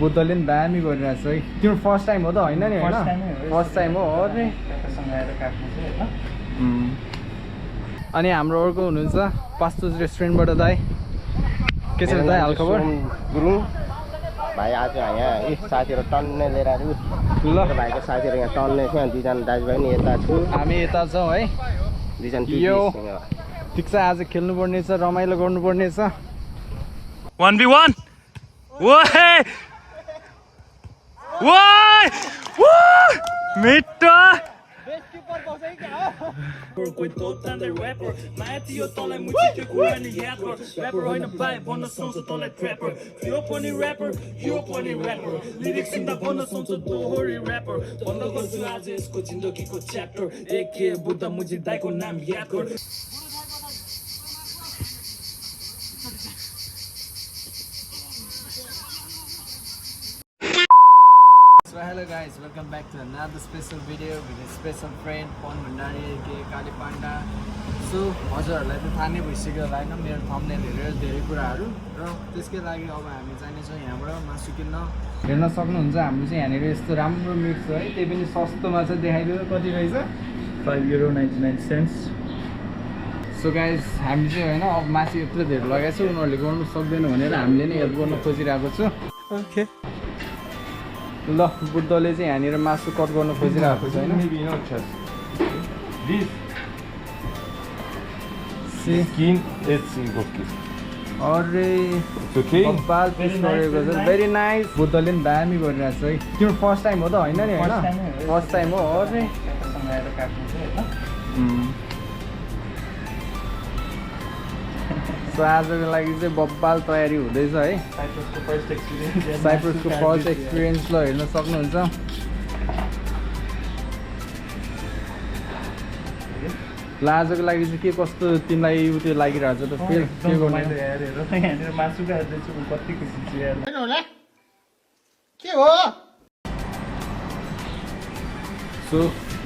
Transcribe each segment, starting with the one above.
बुद्धले नि दामी गरिरहेछ है तिम्रो फर्स्ट टाइम हो त होइन नि होइन फर्स्ट टाइम हो अरे अनि हाम्रो अर्को हुनुहुन्छ पास्तोज रेस्टुरेन्टबाट दाइ के छ दाइ हालखबर गुरुङ भाइ आज यहाँ साथीहरू टन्ने लिएर आयो ल भाइको साथीहरू यहाँ टन्ने छ दुईजना दाजुभाइ नि यता छु हामी यता छौँ है दुईजना यो ठिक छ आज खेल्नुपर्ने छ रमाइलो गर्नुपर्ने छ 1v1 ओए ओए मिट्टा कोही तोताले र्यापर माथि यो तँलाई मुचिके कुरा नि याद गर र्यापर होइन भाइ भन्न सुन्छ तँलाई ट्र्यापर यो पनि र्यापर लिरिक्स सुन्दा भन्न सुन्छ दोहोरी र्यापर बन्द गर्छु आज यसको जिन्दगीको च्याप्टर एके बुद्ध मुजी दाइको नाम याद गर So hello guys, welcome back to another special video with a special friend Pon Bhandari aka Kali Panda. So हजुरहरुलाई त थाहा नै भइसक्यो होला हैन मेरो थम्बनेल हेरेर धेरै कुराहरु र त्यसकै लागि अब हामी जाने छौं यहाँबाट मासु किन्न हेर्न सक्नुहुन्छ हाम्रो चाहिँ यहाँनिर यस्तो राम्रो मिट छ है त्यही पनि सस्तोमा छ देखाइदियो कति रहेछ €5.99 So guys हामी चाहिँ हैन अब मासु यत्रो धेरै लगाएको छ उनीहरुले गर्नु सक्दैन भनेर हामीले नै हेल्प गर्न खोजिरहेको छु ओके ल बुद्धले चाहिँ यहाँनिर मासु कट गर्न खोजिरहेको छ हैन Skin it's cookies. अरे Okay. बाल पिस गरेको छ भेरी नाइस बुद्धले नि दामी गरिरहेछ है तिम्रो फर्स्ट टाइम हो त होइन नि होइन फर्स्ट टाइम हो अरे सो आजको लागि चाहिँ बब्बाल तयारी हुँदैछ है साइप्रसको फर्स्ट एक्सपिरियन्स ल हेर्न सक्नुहुन्छ ल आजको लागि चाहिँ के कस्तो तिमीलाई त्यो लागिरहेको छ त फेरि के गर्ने सो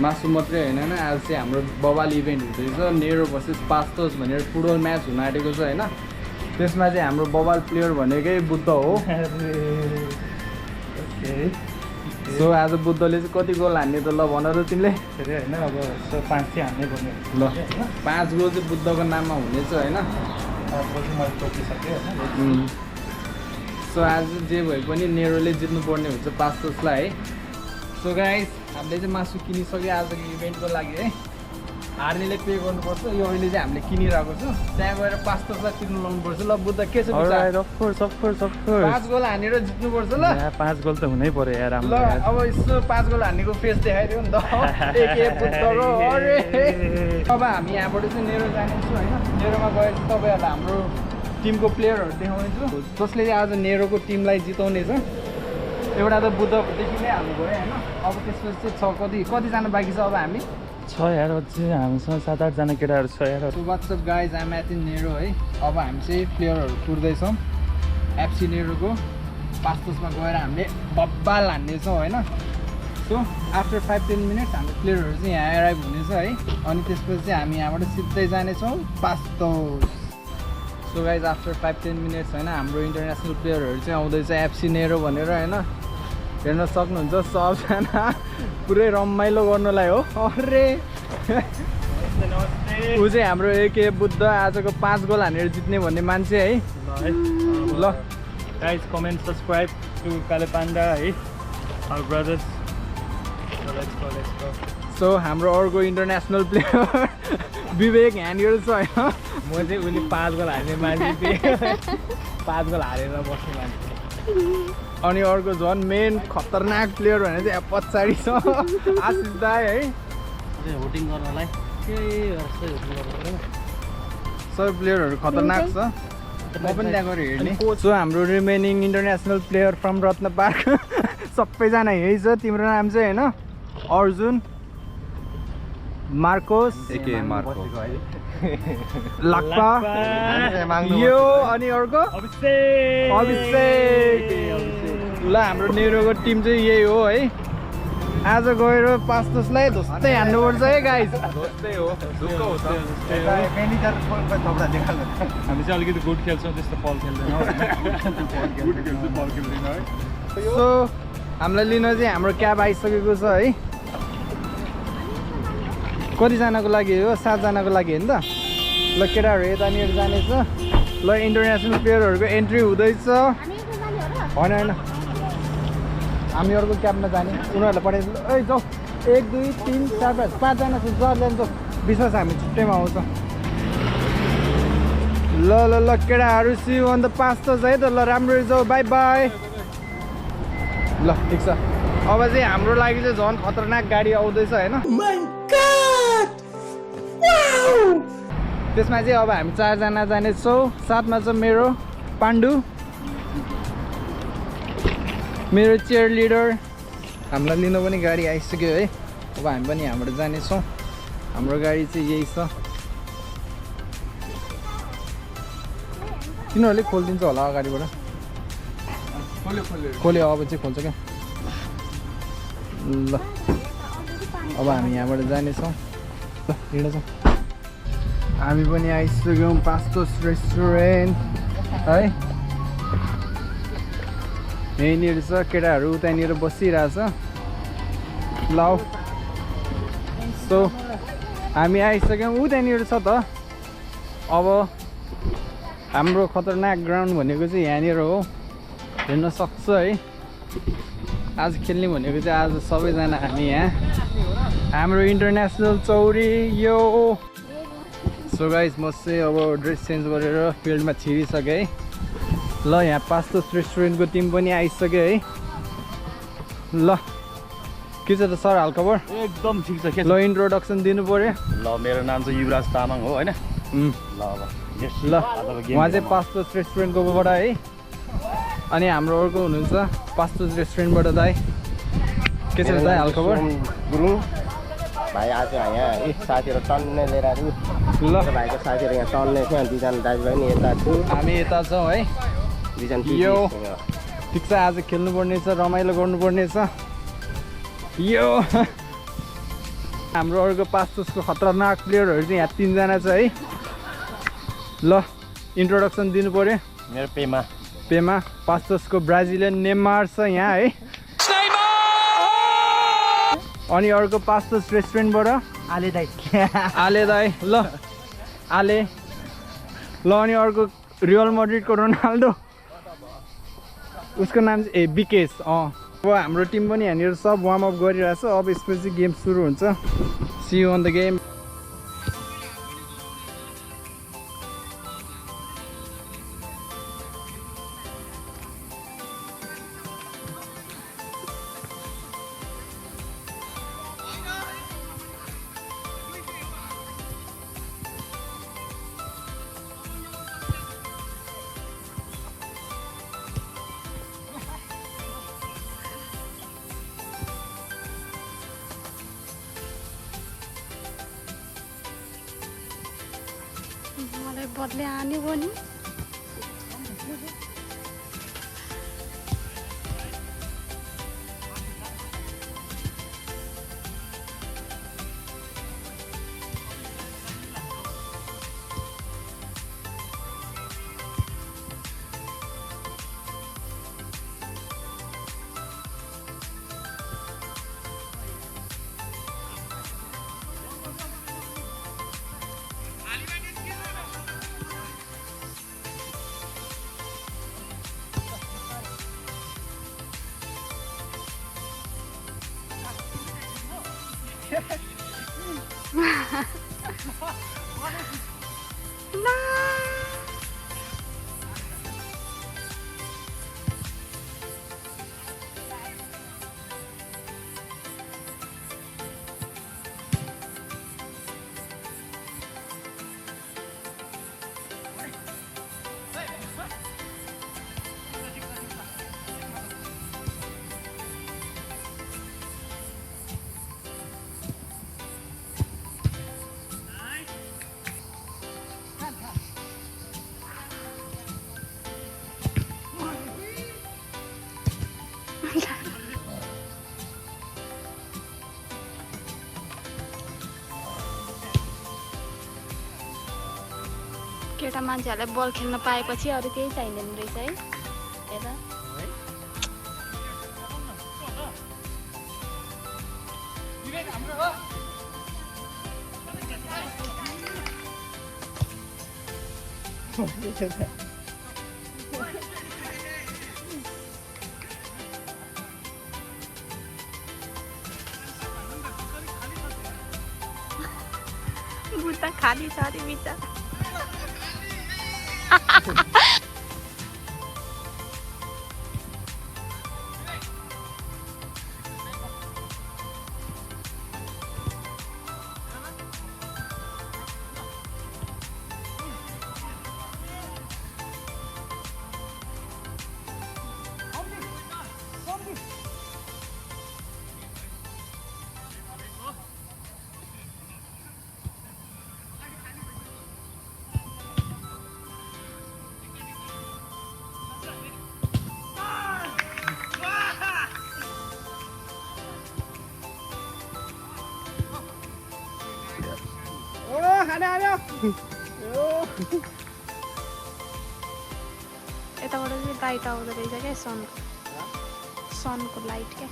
मासु मात्रै होइन होइन आज चाहिँ हाम्रो बवाल इभेन्ट हुँदैछ नेरो भर्सेस पास्तोस भनेर फुटबल म्याच हुन आँटेको छ होइन त्यसमा चाहिँ हाम्रो बवाल प्लेयर भनेकै बुद्ध हो सो आज बुद्धले चाहिँ कति गोल हान्ने त ल भन र तिमीले होइन अब 5 चाहिँ हान्नै पर्ने ल 5 गोल चाहिँ बुद्धको नाममा हुनेछ होइन सो आज जे भए पनि नेरोले जित्नुपर्ने हुन्छ पास्तोसलाई है सो गाइस हामीले चाहिँ मासु किनिसक्यो आजको इभेन्टको लागि है हार्नेले पे गर्नुपर्छ यो अहिले चाहिँ हामीले किनिरहेको छु त्यहाँ गएर पास्तोसलाई तिर्नु लाउनुपर्छ ल बुद्ध के छ 5 गोल हानेर जित्नुपर्छ ल 5 गोल त हुनै पर्यो यार ल अब यसो 5 गोल हानेको फेस देखाइदियो नि त एके बुद्धको अरे अब हामी यहाँबाट चाहिँ नेरो जानेछु होइन नेरोमा गएर चाहिँ तपाईँहरूलाई हाम्रो टिमको प्लेयरहरू देखाउनेछु जसले चाहिँ आज नेरोको टिमलाई जिताउनेछ एउटा त बुद्धदेखि नै हाल्नुभयो होइन अब त्यसपछि चाहिँ कतिजना बाँकी छ अब हामी छ यार अझै हामीसँग 7-8 जना केटाहरू छ यार so what's up guys I am at in नेरो है अब हामी चाहिँ प्लेयरहरू कुर्दैछौँ एफसी नेरोको पास्तोसमा गएर हामीले बब्बाल हान्नेछौँ होइन सो आफ्टर 5-10 मिनट्स हाम्रो प्लेयरहरू चाहिँ यहाँ एराइभ हुनेछ है अनि त्यसपछि चाहिँ हामी यहाँबाट सिधै जानेछौँ पास्तोस सो गाइज आफ्टर 5-10 मिनट्स होइन हाम्रो इन्टरनेसनल प्लेयरहरू चाहिँ आउँदैछ एफसी नेरो भनेर होइन हेर्न सक्नुहुन्छ सबजना पुरै रमाइलो गर्नलाई हो अरे ऊ चाहिँ हाम्रो एके बुद्ध आजको 5 गोल हानेर जित्ने भन्ने मान्छे है ल guys comment subscribe to Kale Panda है our brothers let's go so हाम्रो अर्को इन्टरनेसनल प्लेयर विवेक यहाँनिर छ होइन म चाहिँ उनी 5 गोल हान्ने मान्छे 5 गोल हारेर बस्ने मान्छे अनि अर्को झन् मेन खतरनाक प्लेयर भनेर चाहिँ पछाडि छ आशिष दाई है होटिङ गर्नलाई सबै प्लेयरहरू खतरनाक छ म पनि त्यहाँ गएर हेर्ने सो हाम्रो remaining international player from Ratna park सबैजना यही छ तिम्रो नाम चाहिँ होइन अर्जुन मार्कोस लाक्पा यो अनि अर्को अभिषेक ल हाम्रो नेरोको टिम चाहिँ यही हो है आज गएर पास्तोसलाई धोस्दै हान्नुपर्छ है गाइस धोस्दै हो हामी चाहिँ अलिकति गुड खेल्छौँ त्यस्तो फल खेल्दैनौँ सो हामीलाई लिन चाहिँ हाम्रो क्याब आइसकेको छ है कतिजनाको लागि हो 7 जनाको लागि हो नि त ल केटाहरू यतानिर जानेछ ल इन्टरनेसनल प्लेयरहरूको एन्ट्री हुँदैछ होइन होइन हामी अर्को क्याबमा जाने उनीहरूलाई पठाइदिनु ए जाऊ 1 2 3 4 5 जना छ जान्छ विश्वास हामी छुट्टैमा आउँछ ल ल ल केटाहरू see you on the pastors है त ल राम्ररी जाऊ बाई बाई ल ठिक छ अब चाहिँ हाम्रो लागि चाहिँ झन् खतरनाक गाडी आउँदैछ होइन त्यसमा चाहिँ अब हामी 4 जना जानेछौँ साथमा छ मेरो पाण्डु मेरो चेयर लिडर हामीलाई लिनु पनि गाडी आइसक्यो है अब हामी पनि यहाँबाट जानेछौँ हाम्रो गाडी चाहिँ यही छ तिनीहरूले खोलिदिन्छ होला अगाडिबाट खोल्यो अब चाहिँ खोल्छ क्या ल अब हामी यहाँबाट जानेछौँ ल हिँड्छौँ हामी पनि आइसक्यौँ पास्टर्स रेस्टुरेन्ट है यहीँनिर छ केटाहरू उतानिर बसिरहेछ ल सो हामी आइसक्यौँ उतानिर छ त अब हाम्रो खतरनाक ग्राउन्ड भनेको चाहिँ यहाँनिर हो हेर्न सक्छ है आज खेल्ने भनेको चाहिँ आज सबैजना हामी यहाँ हाम्रो इन्टरनेसनल चौरी यो सो गाइस म चाहिँ अब ड्रेस चेन्ज गरेर फिल्डमा छिरिसकेँ है ल यहाँ पास्टर्स रेस्टुरेन्टको टिम पनि आइसक्यो है ल के छ त सर हालखबर एकदम ठिक छ के ल इन्ट्रोडक्सन दिनु पर्यो ल मेरो नाम चाहिँ युवराज तामाङ हो होइन ल अब ल उहाँ चाहिँ पास्टर्स रेस्टुरेन्टकोबाट है अनि हाम्रो अर्को हुनुहुन्छ पास्टर्स रेस्टुरेन्टबाट दाइ के छ दाइ हालखबर गुरुङ भाइ आज यहाँ साथीहरू टन्ने लिएर आएर ल भाइको साथीहरू यहाँ टन्ने थियो दुईजना दाजुभाइ नि यता छु हामी यता छौँ है यो ठिक छ आज खेल्नुपर्ने छ रमाइलो गर्नुपर्ने छ यो हाम्रो अर्को पास्टर्सको खतरनाक प्लेयरहरू चाहिँ यहाँ 3 जना छ है ल इन्ट्रोडक्सन दिनु पर्यो मेरो पेमा पास्टर्सको ब्राजिलियन नेमार छ यहाँ है अनि अर्को पास्टर्स रेस्टुरेन्टबाट आले दाई ल आले ल अनि अर्को रियल मैड्रिडको रोनाल्डो उसको नाम चाहिँ विकेश अब हाम्रो टिम पनि यहाँनिर सब वार्म अप गरिरहेछ अब यसपछि गेम सुरु हुन्छ see you on the game मलाई बदले आने हो नि केटा मान्छेहरूले बल खेल्न पाएपछि अरू केही चाहिँदैन रहेछ है हेर बुट्टा खाली छ अरे बिचा यताबाट चाहिँ लाइट आउँदो रहेछ क्या सनको लाइट क्या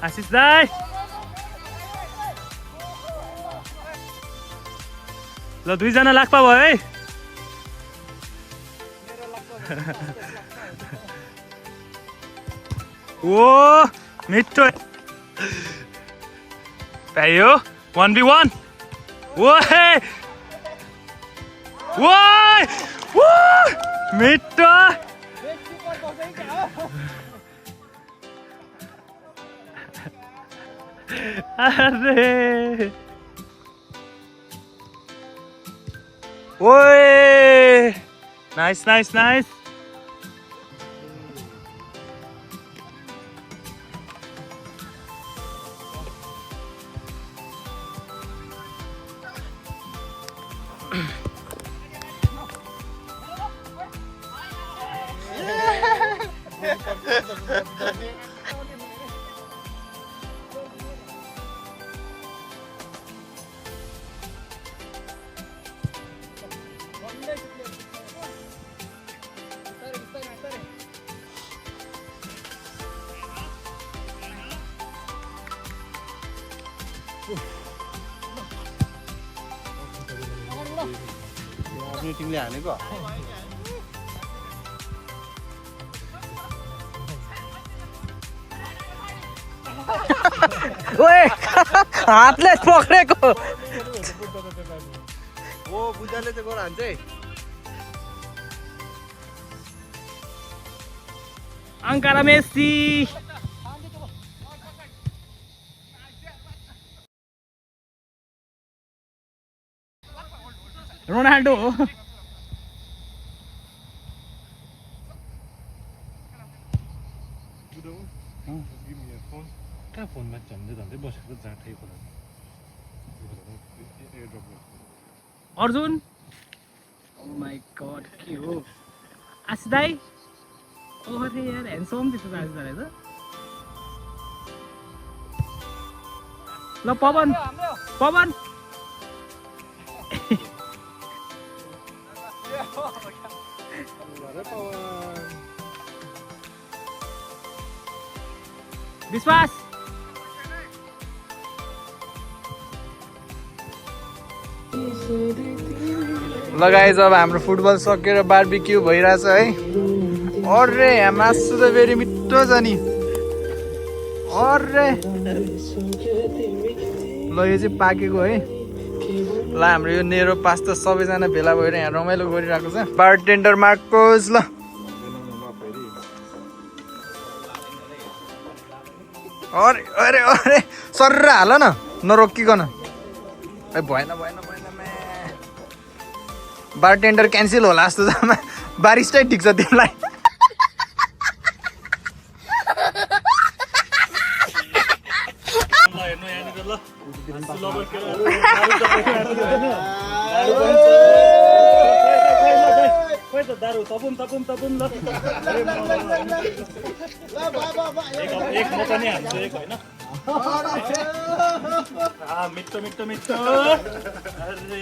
आशिष दाई ल 2 जना लाग्पा भयो है ओ मिठो पायो 1v1 ओए ओए ओ मिठो अरे ओए नाइस नाइस नाइस आफ्नो टिमले हानेको ओए हातले पक्रेको ओ बुझाले चाहिँ गोल हान्छ है Ankara Messi Ronaldo कहाँ फोनमा झन्डै झन्डै बसेको जाँठै खोला Arjun Oh my god के हो आशिष दाई अरे यार ह्यान्डसम त्यस्तो आशिष दाई त ल पवन पवन विश्वास ल गाइज अब हाम्रो फुटबल सकेर बारबिक्यू भइरहेछ है अरे यहाँ मासु त फेरि मिठो छ नि अरे ल यो चाहिँ पाकेको है ल हाम्रो यो नेरो पास्ता सबैजना भेला भएर यहाँ रमाइलो गरिरहेको छ बारटेन्डर मार्कोस ल अरे अरे अरे सर्र हाल न नरोकिकन भएन भएन भएन बारटेन्डर क्यान्सल होला जस्तो छ बारिस्टै ठिक छ तिमीलाई दारू तपुम तपुम तपुम ल एक म पनि हाल्छु एक होइन मिठो मिठो मिठो अरे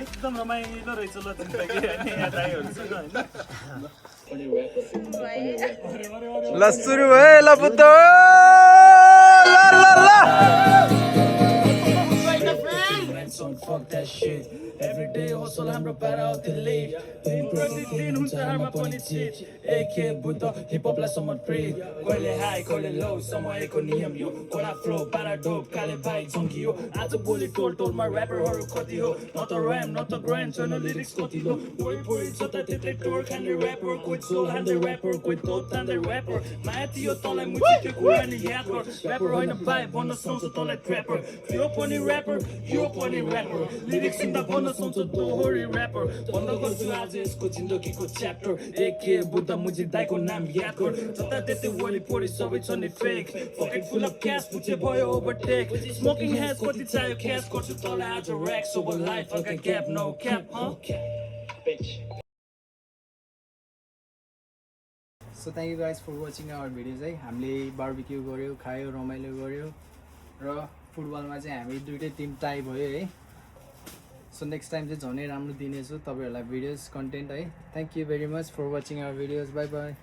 एकदम रमाइलो रहेछ ल जिन्दगी होइन यहाँ दाइहरूसँग होइन ल सुरु भयो ल बुद्ध ल ल ल Fuck that shit. Every day hustle हाम्रो पारा out the lead. प्रतिदिन हुन्छ हारमा पनि चिट. AK बुद्ध हिप हपलाई समर प्रे. कहिले हाई कहिले लो समयको नियम यो. कोला फ्लो पारा डोप काले भाइ जङ्कियो. आज बोली टोल टोलमा ऱ्यापरहरू कति हो. न त ऱ्याम न त ग्रान्ड छैन लिरिक्स कति लो. पोइ पोइ जता त्यतै टोर खाने ऱ्यापर कोही सोल हान्दै ऱ्यापर कोही तोप तान्दै ऱ्यापर. माया थियो तँलाई मुचिकै कुरा नि याद गर. ऱ्यापर होइन भाइ भन्न सुन्छ तँलाई ट्र्यापर. यो पनि ऱ्यापर यो पनि ऱ्यापर. लिरिक्स सुन्दा भन्न सुन्छ दोहोरी ऱ्यापर. बन्द गर्छु आज यसको जिन्दगीको च्याप्टर. AK बुद्ध मुझी दाइको नाम याद गर. जता त्यतै वरिपरि सबै छ नि fake. Pocket full of cash पुछे भयो ओभरटेक. स्मोकिङ ह्याज कति चाहियो क्यास गर्छु तँलाई आज ऱ्याक्स ओभर लाइफ हल्का gap no cap so thank you guys for watching our videos है हामीले बारबिक्यू गऱ्यो खायो रमाइलो गऱ्यो र फुटबलमा चाहिँ हामी दुइटै टिम टाई भयो है सो नेक्स्ट टाइम चाहिँ झनै राम्रो दिनेछु तपाईँहरूलाई भिडियोज कन्टेन्ट है thank you very much for watching our videos bye by